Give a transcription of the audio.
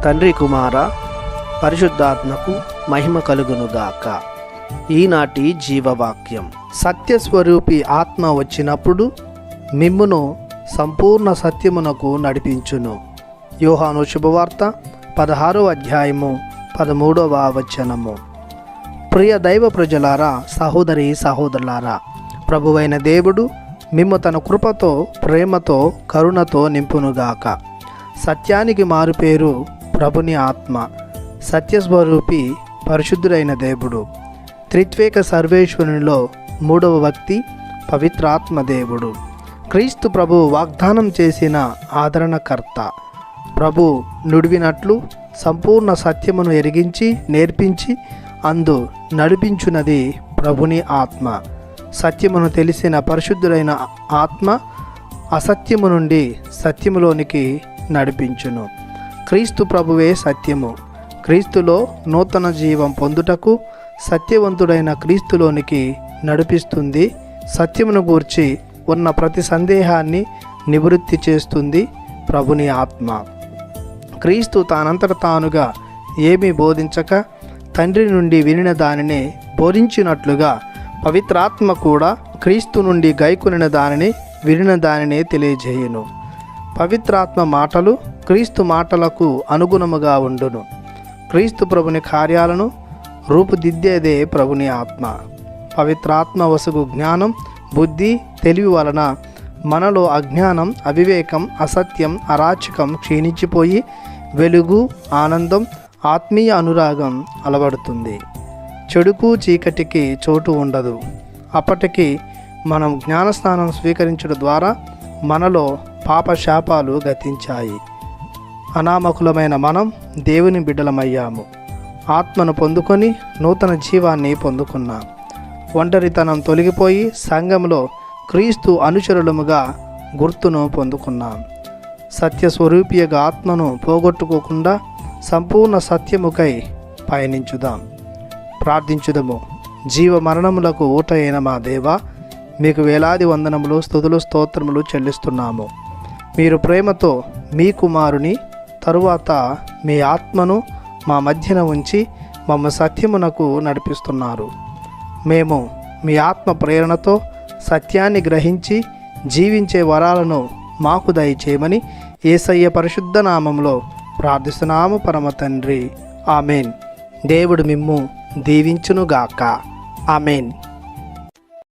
తండ్రి కుమార పరిశుద్ధాత్మకు మహిమ కలుగునుగాక. ఈనాటి జీవవాక్యం. సత్యస్వరూపి ఆత్మ వచ్చినప్పుడు మిమ్మును సంపూర్ణ సత్యమునకు నడిపించును. యోహాను శుభవార్త 16వ అధ్యాయము 13వ వచనము. ప్రియ దైవ ప్రజలారా, సహోదరి సహోదరులారా, ప్రభువైన దేవుడు మిమ్ము తన కృపతో, ప్రేమతో, కరుణతో నింపునుగాక. సత్యానికి మారుపేరు ప్రభుని ఆత్మ. సత్యస్వరూపి పరిశుద్ధుడైన దేవుడు. త్రిత్వేక సర్వేశ్వరునిలో మూడవ వ్యక్తి పవిత్రాత్మ దేవుడు. క్రీస్తు ప్రభు వాగ్దానం చేసిన ఆదరణకర్త. ప్రభు నుడివినట్లు సంపూర్ణ సత్యమును ఎరిగించి నేర్పించి అందు నడిపించున్నది ప్రభుని ఆత్మ. సత్యమును తెలిసిన పరిశుద్ధుడైన ఆత్మ అసత్యము నుండి సత్యములోనికి నడిపించును. క్రీస్తు ప్రభువే సత్యము. క్రీస్తులో నూతన జీవం పొందుటకు సత్యవంతుడైన క్రీస్తులోనికి నడిపిస్తుంది. సత్యమును గూర్చి ఉన్న ప్రతి సందేహాన్ని నివృత్తి చేస్తుంది ప్రభుని ఆత్మ. క్రీస్తు తానంతట తానుగా ఏమీ బోధించక తండ్రి నుండి వినిన దానిని బోధించినట్లుగా పవిత్రాత్మ కూడా క్రీస్తు నుండి గైకొనిన దానిని వినిన దానిని తెలియజేయును. పవిత్రాత్మ మాటలు క్రీస్తు మాటలకు అనుగుణముగా ఉండును. క్రీస్తు ప్రభుని కార్యాలను రూపుదిద్దేదే ప్రభుని ఆత్మ. పవిత్రాత్మ వసగు జ్ఞానం, బుద్ధి, తెలివి వలన మనలో అజ్ఞానం, అవివేకం, అసత్యం, అరాచకం క్షీణించిపోయి వెలుగు, ఆనందం, ఆత్మీయ అనురాగం అలవడుతుంది. చెడుకు చీకటికి చోటు ఉండదు. అప్పటికి మనం జ్ఞానస్నానం స్వీకరించడం ద్వారా మనలో పాపశాపాలు గతించాయి. అనామకులమైన మనం దేవుని బిడ్డలమయ్యాము. ఆత్మను పొందుకొని నూతన జీవాన్ని పొందుకున్నాం. ఒంటరితనం తొలగిపోయి సంఘంలో క్రీస్తు అనుచరులముగా గుర్తును పొందుకున్నాం. సత్యస్వరూపియగా ఆత్మను పోగొట్టుకోకుండా సంపూర్ణ సత్యముకై పయనించుదాం. ప్రార్థించుదము. జీవ మరణములకు ఊట అయిన మా దేవా, మీకు వేలాది వందనములు, స్తుతులు, స్తోత్రములు చెల్లిస్తున్నాము. మీరు ప్రేమతో మీ కుమారుని తరువాత మీ ఆత్మను మా మధ్యన ఉంచి మమ్మ సత్యమునకు నడిపిస్తున్నారు. మేము మీ ఆత్మ ప్రేరణతో సత్యాన్ని గ్రహించి జీవించే వరాలను మాకు దయచేయమని యేసయ్య పరిశుద్ధ నామములో ప్రార్థిస్తున్నాము పరమ తండ్రి. ఆమెన్. దేవుడు మిమ్ము దీవించునుగాక. ఆమెన్.